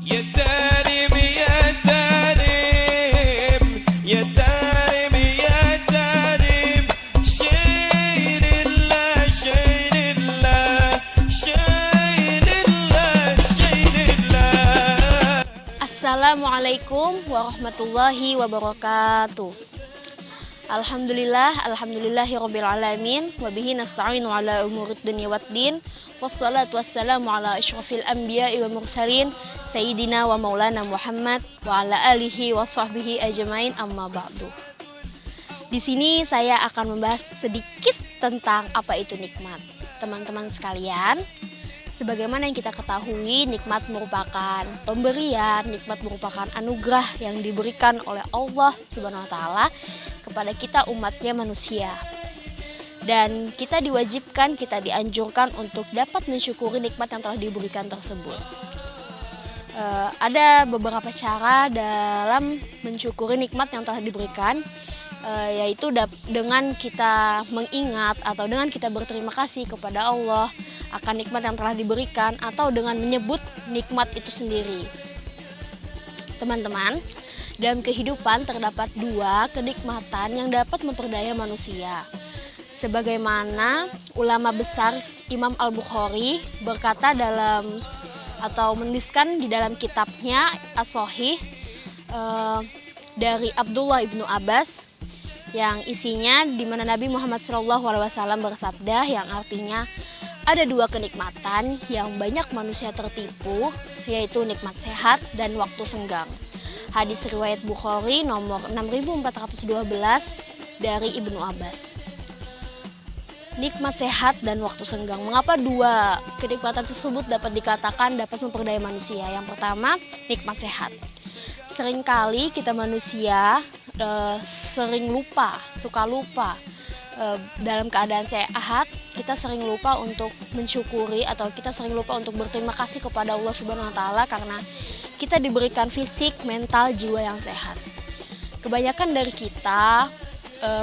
يا دارم يا دارم يا دارم يا دارم شيل الله شيل الله شيل الله شيل الله. Assalamualaikum warahmatullahi wabarakatuh. Alhamdulillahirabbil alamin wa bihi nasta'inu ala umurid dunya waddin. Wassalatu wassalamu ala asyrafil anbiya'i wal mursalin sayyidina wa maulana Muhammad wa ala alihi wa sahbihi ajmain, amma ba'du. Di sini saya akan membahas sedikit tentang apa itu nikmat. Teman-teman sekalian, sebagaimana yang kita ketahui, nikmat merupakan pemberian, nikmat merupakan anugerah yang diberikan oleh Allah Subhanahu wa taala kepada kita umatnya manusia. Dan kita diwajibkan, kita dianjurkan untuk dapat mensyukuri nikmat yang telah diberikan tersebut. Ada beberapa cara dalam mensyukuri nikmat yang telah diberikan, yaitu dengan kita mengingat atau dengan kita berterima kasih kepada Allah akan nikmat yang telah diberikan, atau dengan menyebut nikmat itu sendiri. Teman-teman, dalam kehidupan terdapat dua kenikmatan yang dapat memperdaya manusia. Sebagaimana ulama besar Imam Al-Bukhari berkata dalam atau menuliskan di dalam kitabnya As-Shahih dari Abdullah ibnu Abbas, yang isinya di mana Nabi Muhammad SAW bersabda, yang artinya ada dua kenikmatan yang banyak manusia tertipu, yaitu nikmat sehat dan waktu senggang. Hadis riwayat Bukhari nomor 6412 dari Ibnu Abbas. Nikmat sehat dan waktu senggang. Mengapa dua kenikmatan tersebut dapat dikatakan dapat memperdaya manusia? Yang pertama, nikmat sehat. Seringkali kita manusia suka lupa. Dalam keadaan sehat, kita sering lupa untuk mensyukuri, atau kita sering lupa untuk berterima kasih kepada Allah Subhanahu wa taala karena kita diberikan fisik, mental, jiwa yang sehat. Kebanyakan dari kita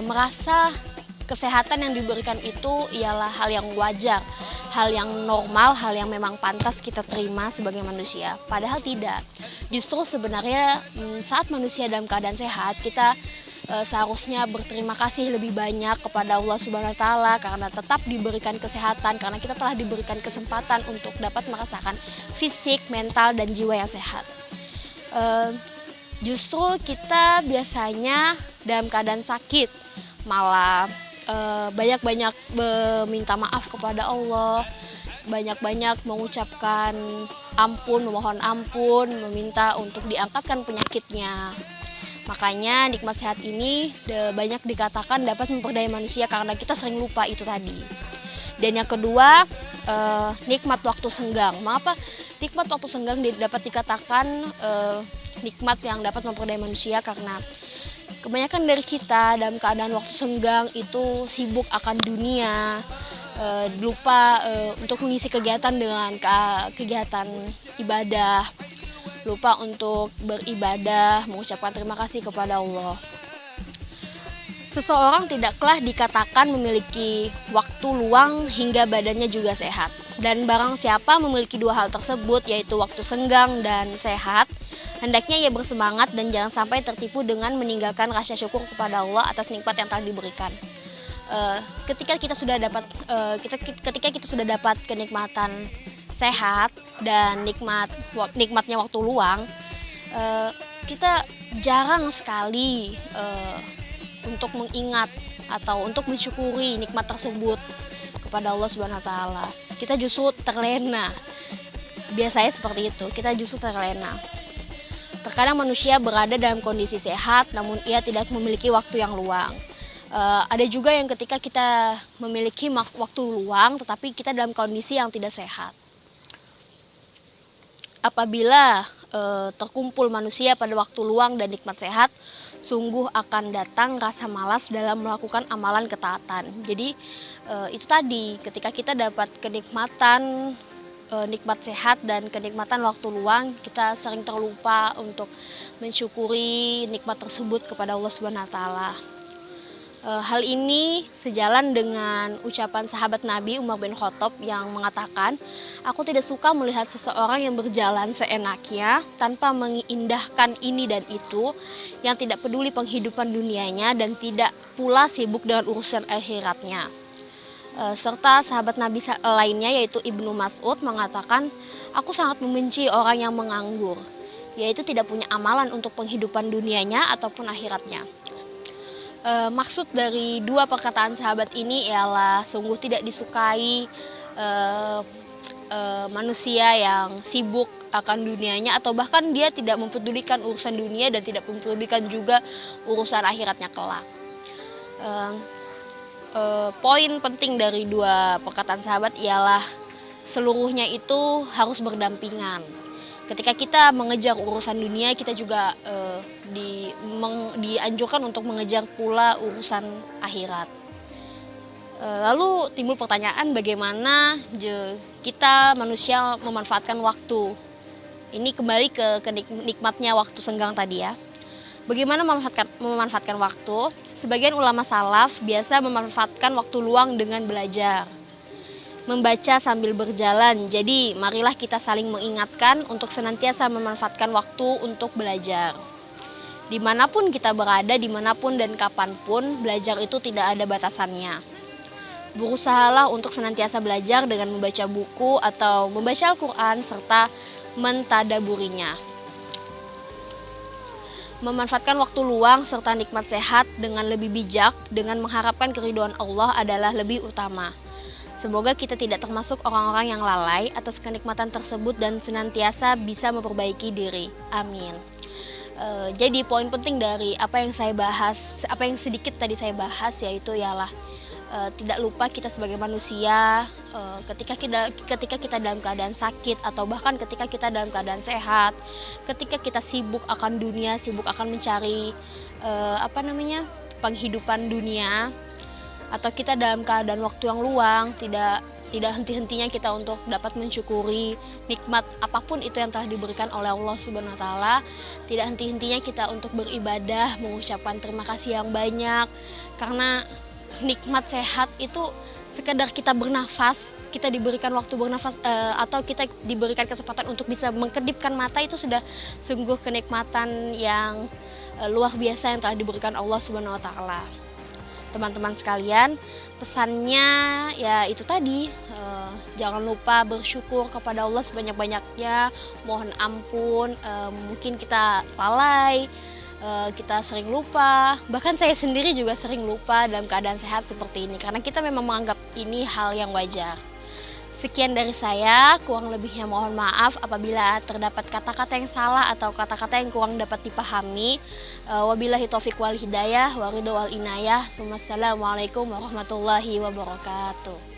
merasa kesehatan yang diberikan itu ialah hal yang wajar, hal yang normal, hal yang memang pantas kita terima sebagai manusia. Padahal tidak. Justru sebenarnya saat manusia dalam keadaan sehat, kita seharusnya berterima kasih lebih banyak kepada Allah Subhanahu wa taala karena tetap diberikan kesehatan, karena kita telah diberikan kesempatan untuk dapat merasakan fisik, mental, dan jiwa yang sehat. Justru kita biasanya dalam keadaan sakit malah banyak-banyak meminta maaf kepada Allah, banyak-banyak mengucapkan ampun, memohon ampun, meminta untuk diangkatkan penyakitnya. Makanya nikmat sehat ini banyak dikatakan dapat memperdaya manusia karena kita sering lupa itu tadi. Dan yang kedua, nikmat waktu senggang. Mengapa nikmat waktu senggang dapat dikatakan nikmat yang dapat memperdaya manusia? Karena kebanyakan dari kita dalam keadaan waktu senggang itu sibuk akan dunia, lupa untuk mengisi kegiatan dengan kegiatan ibadah, lupa untuk beribadah, mengucapkan terima kasih kepada Allah. Seseorang tidaklah dikatakan memiliki waktu luang hingga badannya juga sehat. Dan barang siapa memiliki dua hal tersebut, yaitu waktu senggang dan sehat, hendaknya ia bersemangat dan jangan sampai tertipu dengan meninggalkan rasa syukur kepada Allah atas nikmat yang telah diberikan. Ketika kita sudah dapat kenikmatan sehat dan nikmatnya waktu luang, kita jarang sekali untuk mengingat atau untuk mensyukuri nikmat tersebut kepada Allah Subhanahu wa taala. Kita justru terlena. Biasanya seperti itu, kita justru terlena. Terkadang manusia berada dalam kondisi sehat namun ia tidak memiliki waktu yang luang. Ada juga yang ketika kita memiliki waktu luang tetapi kita dalam kondisi yang tidak sehat. Apabila terkumpul manusia pada waktu luang dan nikmat sehat, sungguh akan datang rasa malas dalam melakukan amalan ketaatan. Jadi itu tadi, ketika kita dapat kenikmatan nikmat sehat dan kenikmatan waktu luang, kita sering terlupa untuk mensyukuri nikmat tersebut kepada Allah Subhanahu wa taala. Hal ini sejalan dengan ucapan sahabat Nabi Umar bin Khattab yang mengatakan, "Aku tidak suka melihat seseorang yang berjalan seenaknya tanpa mengindahkan ini dan itu, yang tidak peduli penghidupan dunianya dan tidak pula sibuk dengan urusan akhiratnya." Serta sahabat Nabi lainnya yaitu Ibnu Mas'ud mengatakan, "Aku sangat membenci orang yang menganggur, yaitu tidak punya amalan untuk penghidupan dunianya ataupun akhiratnya." Maksud dari dua perkataan sahabat ini ialah sungguh tidak disukai manusia yang sibuk akan dunianya atau bahkan dia tidak mempedulikan urusan dunia dan tidak mempedulikan juga urusan akhiratnya kelak. Poin penting dari dua perkataan sahabat ialah seluruhnya itu harus berdampingan. Ketika kita mengejar urusan dunia, kita juga dianjurkan untuk mengejar pula urusan akhirat. Lalu timbul pertanyaan bagaimana kita manusia memanfaatkan waktu. Ini kembali ke nikmatnya waktu senggang tadi ya. Bagaimana memanfaatkan waktu? Sebagian ulama salaf biasa memanfaatkan waktu luang dengan belajar, membaca sambil berjalan. Jadi marilah kita saling mengingatkan untuk senantiasa memanfaatkan waktu untuk belajar. Dimanapun kita berada, dimanapun dan kapanpun, belajar itu tidak ada batasannya. Berusahalah untuk senantiasa belajar dengan membaca buku atau membaca Al-Quran serta mentadaburinya. Memanfaatkan waktu luang serta nikmat sehat dengan lebih bijak, dengan mengharapkan keridhaan Allah adalah lebih utama. Semoga kita tidak termasuk orang-orang yang lalai atas kenikmatan tersebut dan senantiasa bisa memperbaiki diri. Amin. Jadi poin penting dari apa yang saya bahas, apa yang sedikit tadi saya bahas yaitu ialah tidak lupa kita sebagai manusia ketika kita dalam keadaan sakit atau bahkan ketika kita dalam keadaan sehat, ketika kita sibuk akan dunia, sibuk akan mencari penghidupan dunia, atau kita dalam keadaan waktu yang luang, tidak henti-hentinya kita untuk dapat mensyukuri nikmat apapun itu yang telah diberikan oleh Allah Subhanahu wa taala. Tidak henti-hentinya kita untuk beribadah, mengucapkan terima kasih yang banyak, karena nikmat sehat itu sekedar kita bernafas, kita diberikan waktu bernafas atau kita diberikan kesempatan untuk bisa mengkedipkan mata, itu sudah sungguh kenikmatan yang luar biasa yang telah diberikan Allah Subhanahu wa taala. Teman-teman sekalian, pesannya ya itu tadi, jangan lupa bersyukur kepada Allah sebanyak-banyaknya, mohon ampun, mungkin kita lalai, kita sering lupa, bahkan saya sendiri juga sering lupa dalam keadaan sehat seperti ini, karena kita memang menganggap ini hal yang wajar. Sekian dari saya, kurang lebihnya mohon maaf apabila terdapat kata-kata yang salah atau kata-kata yang kurang dapat dipahami. Wabillahi taufiq wal hidayah, waridho wal inayah. Assalamualaikum warahmatullahi wabarakatuh.